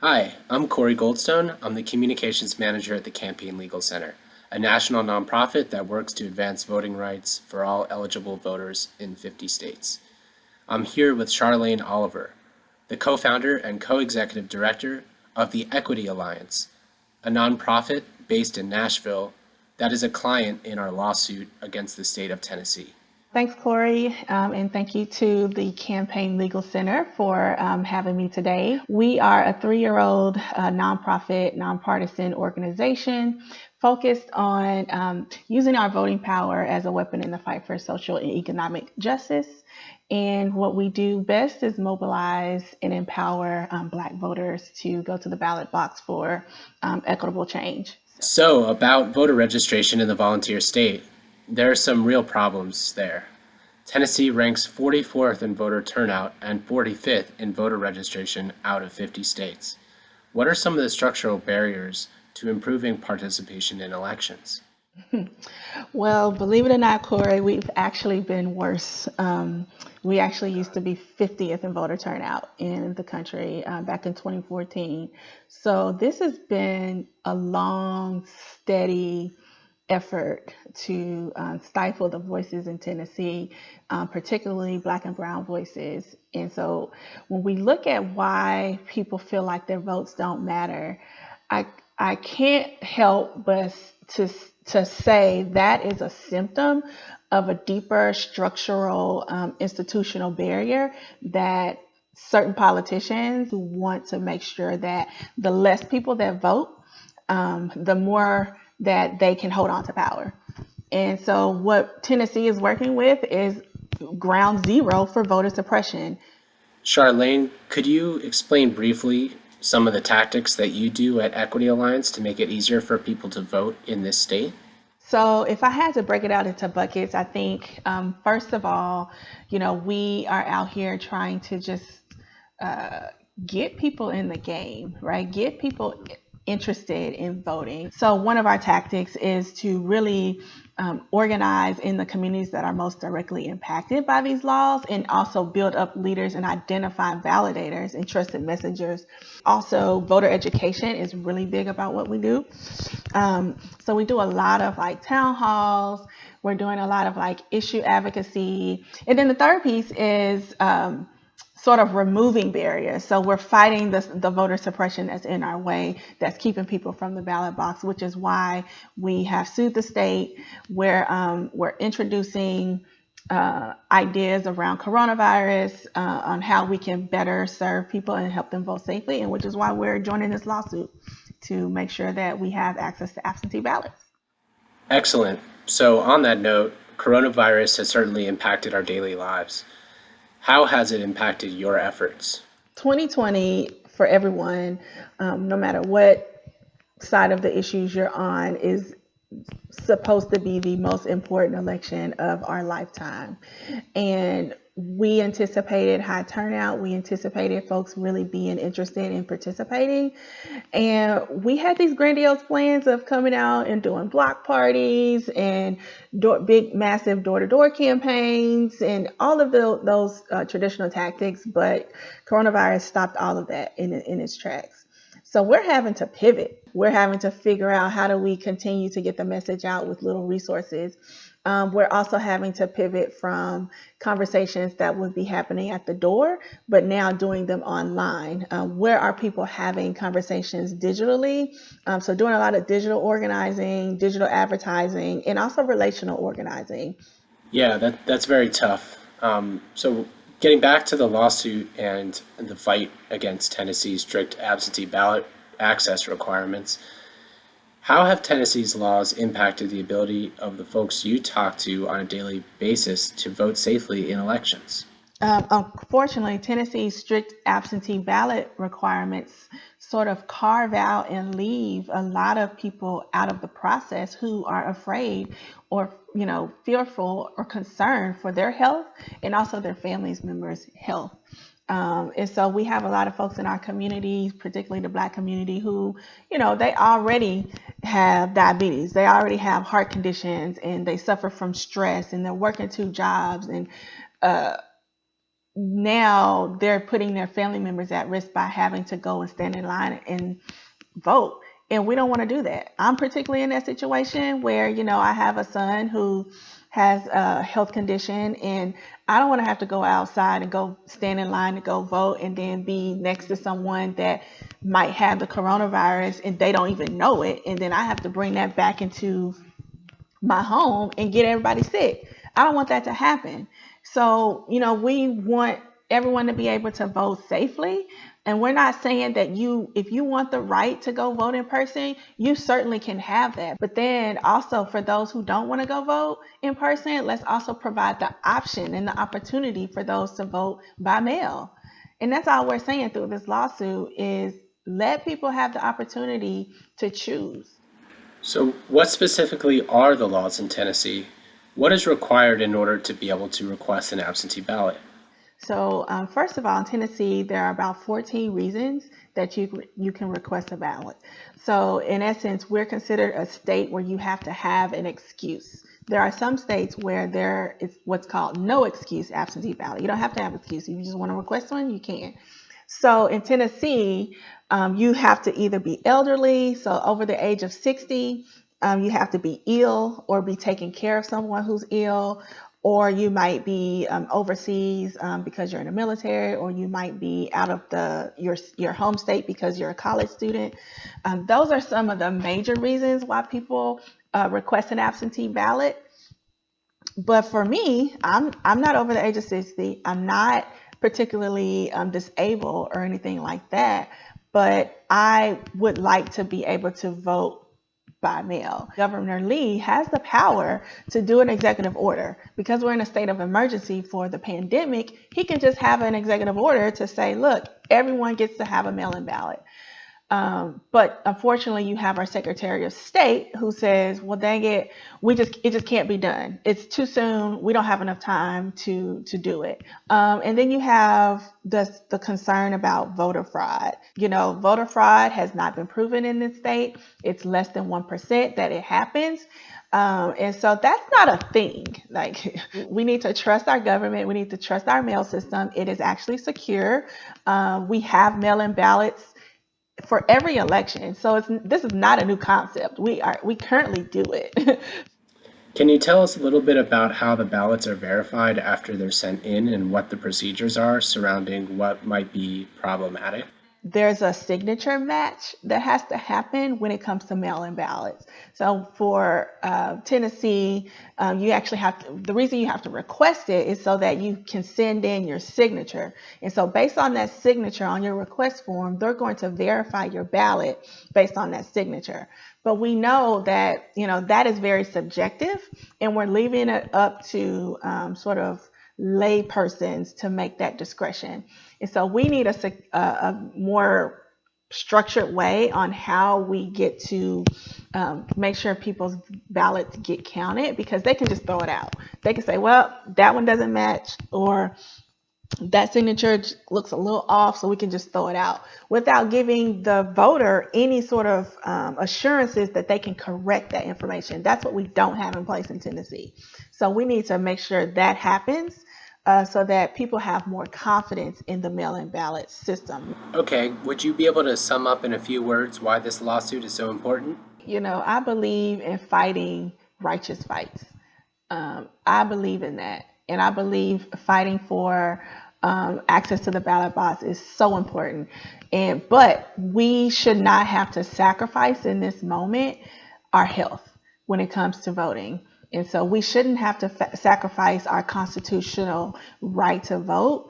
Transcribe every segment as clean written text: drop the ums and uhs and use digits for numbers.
Hi, I'm Corey Goldstone. I'm the Communications Manager at the Campaign Legal Center, a national nonprofit that works to advance voting rights for all eligible voters in 50 states. I'm here with Charlane Oliver, the co-founder and co-executive director of the Equity Alliance, a nonprofit based in Nashville that is a client in our lawsuit against the state of Tennessee. Thanks, Corey, and thank you to the Campaign Legal Center for having me today. We are a 3-year-old nonprofit, nonpartisan organization focused on using our voting power as a weapon in the fight for social and economic justice. And what we do best is mobilize and empower Black voters to go to the ballot box for equitable change. So, about voter registration in the volunteer state, there are some real problems there. Tennessee ranks 44th in voter turnout and 45th in voter registration out of 50 states. What are some of the structural barriers to improving participation in elections? Well, believe it or not, Corey, we've actually been worse. We actually used to be 50th in voter turnout in the country back in 2014. So this has been a long, steady effort to stifle the voices in Tennessee, particularly Black and Brown voices. And so when we look at why people feel like their votes don't matter, I I can't help but to to say that is a symptom of a deeper structural institutional barrier that certain politicians who want to make sure that the less people that vote, the more that they can hold on to power. And so, what Tennessee is working with is ground zero for voter suppression. Charlene, could you explain briefly some of the tactics that you do at Equity Alliance to make it easier for people to vote in this state? So, if I had to break it out into buckets, I think first of all, we are out here trying to just uh, get people in the game, right? Get people interested in voting. So, one of our tactics is to really organize in the communities that are most directly impacted by these laws and also build up leaders and identify validators and trusted messengers. Also, voter education is really big about what we do. So, we do a lot of like town halls. We're doing a lot of like issue advocacy. And then the third piece is sort of removing barriers. So we're fighting the voter suppression that's in our way, that's keeping people from the ballot box, which is why we have sued the state. We're introducing ideas around coronavirus on how we can better serve people and help them vote safely, and which is why we're joining this lawsuit to make sure that we have access to absentee ballots. Excellent. So, on that note, coronavirus has certainly impacted our daily lives. How has it impacted your efforts? 2020 for everyone, no matter what side of the issues you're on, is supposed to be the most important election of our lifetime. And we anticipated high turnout. We anticipated folks really being interested in participating. And we had these grandiose plans of coming out and doing block parties and big, massive door to door campaigns and all of those traditional tactics. But coronavirus stopped all of that in its tracks. So we're having to pivot. We're having to figure out how do we continue to get the message out with little resources. We're also having to pivot from conversations that would be happening at the door, but now doing them online. Where are people having conversations digitally? So doing a lot of digital organizing, digital advertising, and also relational organizing. Yeah, that's very tough. So, getting back to the lawsuit and the fight against Tennessee's strict absentee ballot access requirements, how have Tennessee's laws impacted the ability of the folks you talk to on a daily basis to vote safely in elections? Unfortunately, Tennessee's strict absentee ballot requirements sort of carve out and leave a lot of people out of the process who are afraid or fearful or concerned for their health and also their families members' health. And so we have a lot of folks in our community, particularly the Black community, who, they already have diabetes, they already have heart conditions, and they suffer from stress, and they're working two jobs, and uh, now they're putting their family members at risk by having to go and stand in line and vote. And we don't want to do that. I'm particularly in that situation where, I have a son who has a health condition, and I don't want to have to go outside and go stand in line to go vote and then be next to someone that might have the coronavirus and they don't even know it. And then I have to bring that back into my home and get everybody sick. I don't want that to happen. So, we want everyone to be able to vote safely. And we're not saying that if you want the right to go vote in person, you certainly can have that. But then also for those who don't want to go vote in person, let's also provide the option and the opportunity for those to vote by mail. And that's all we're saying through this lawsuit is let people have the opportunity to choose. So, what specifically are the laws in Tennessee? What is required in order to be able to request an absentee ballot? So, first of all, in Tennessee, there are about 14 reasons that you can request a ballot. So, in essence, we're considered a state where you have to have an excuse. There are some states where there is what's called no excuse absentee ballot. You don't have to have an excuse. If you just want to request one, you can. So, in Tennessee, you have to either be elderly, so over the age of 60, you have to be ill or be taking care of someone who's ill, or you might be overseas because you're in the military, or you might be out of your home state because you're a college student. Those are some of the major reasons why people request an absentee ballot. But for me, I'm not over the age of 60. I'm not particularly disabled or anything like that. But I would like to be able to vote by mail. Governor Lee has the power to do an executive order. Because we're in a state of emergency for the pandemic, he can just have an executive order to say, look, everyone gets to have a mail-in ballot. But unfortunately, you have our Secretary of State who says, "Well, dang it, it just can't be done. It's too soon. We don't have enough time to do it." And then you have the concern about voter fraud. Voter fraud has not been proven in this state. It's less than 1% that it happens. And so that's not a thing. Like, we need to trust our government. We need to trust our mail system. It is actually secure. We have mail-in ballots for every election. So this is not a new concept. We currently do it. Can you tell us a little bit about how the ballots are verified after they're sent in and what the procedures are surrounding what might be problematic? There's a signature match that has to happen when it comes to mail-in ballots. So for Tennessee, you actually the reason you have to request it is so that you can send in your signature. And so based on that signature on your request form, they're going to verify your ballot based on that signature. But we know that, that is very subjective, and we're leaving it up to sort of lay persons to make that discretion. And so we need a more structured way on how we get to make sure people's ballots get counted, because they can just throw it out. They can say, well, that one doesn't match, or that signature looks a little off, so we can just throw it out without giving the voter any sort of assurances that they can correct that information. That's what we don't have in place in Tennessee. So we need to make sure that happens so that people have more confidence in the mail-in ballot system. Okay, would you be able to sum up in a few words why this lawsuit is so important? I believe in fighting righteous fights. I believe in that. And I believe fighting for access to the ballot box is so important. But we should not have to sacrifice in this moment our health when it comes to voting. And so we shouldn't have to sacrifice our constitutional right to vote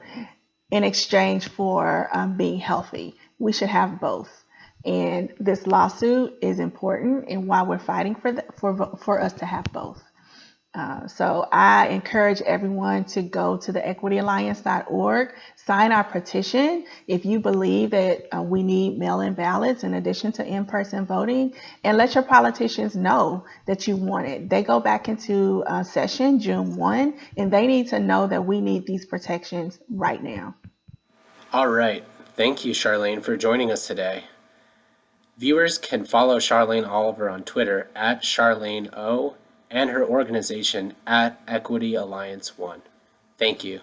in exchange for being healthy. We should have both. And this lawsuit is important and why we're fighting for us to have both. So I encourage everyone to go to the equityalliance.org, sign our petition if you believe that we need mail-in ballots in addition to in-person voting, and let your politicians know that you want it. They go back into session June 1, and they need to know that we need these protections right now. All right. Thank you, Charlane, for joining us today. Viewers can follow Charlane Oliver on Twitter at CharlaneO and her organization at Equity Alliance 1. Thank you.